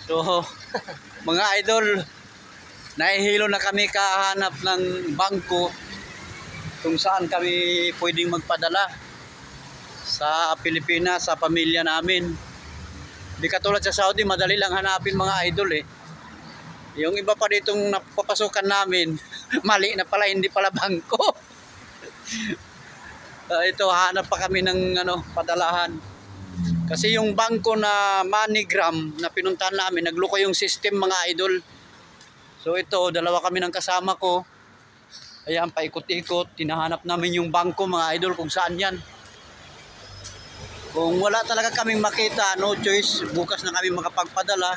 So, mga idol, nahihilo na kami kahanap ng bangko kung saan kami pwedeng magpadala sa Pilipinas, sa pamilya namin. Di katulad sa Saudi, madali lang hanapin mga idol eh. Yung iba pa ditong napapasukan namin, mali na pala, hindi pala bangko. Ito, hanap pa kami ng padalahan. Kasi yung bangko na MoneyGram na pinuntahan namin, nagloko yung system mga idol. So ito, dalawa kami ng kasama ko. Ayan, paikot-ikot, tinahanap namin yung bangko mga idol kung saan yan. Kung wala talaga kaming makita, no choice, bukas na kami makapagpadala.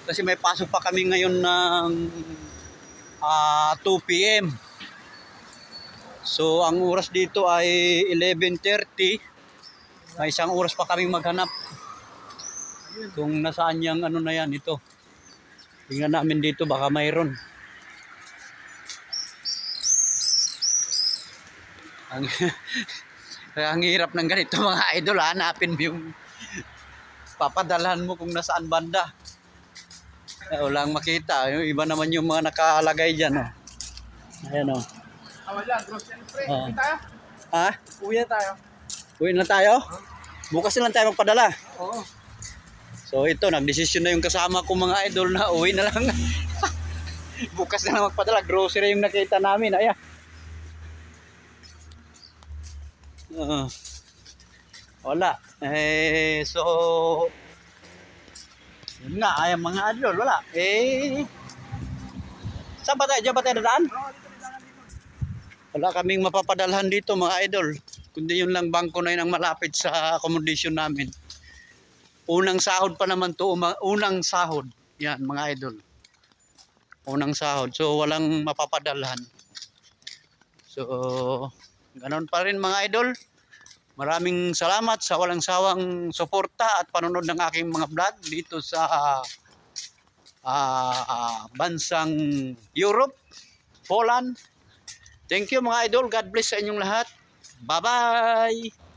Kasi may pasok pa kami ngayon ng 2 PM. So ang oras dito ay 11:30. May isang oras pa kaming maghanap kung nasaan yung na yan ito. Tingnan namin dito, baka mayroon. Ang hirap ng ganito mga idol, hanapin mo yung papadalhan mo kung nasaan banda. Walang makita. Yung iba naman yung mga nakalagay dyan. Ayan o. Wala, grocery pre. Oh. Tayo? Ha? Uwi na tayo. Uwi na tayo? Bukas na lang tayo magpadala. Oo. So ito, nagdesisyon na yung kasama ko mga idol na uwi na lang. Bukas na lang magpadala. Grocery yung nakita namin. Ayan. Wala. So yun nga, ayan mga idol, wala. Saan ba tayo? Diyan ba tayo dadaan? Wala kaming mapapadalhan dito mga idol. Kundi yun lang bangko na yun ang malapit sa accommodation namin. Unang sahod pa naman to, unang sahod. Yan mga idol. Unang sahod. So walang mapapadalhan. So ganon pa rin mga idol. Maraming salamat sa walang sawang suporta at panonood ng aking mga vlog dito sa bansang Europe, Poland. Thank you mga idol. God bless sa inyong lahat. Bye-bye!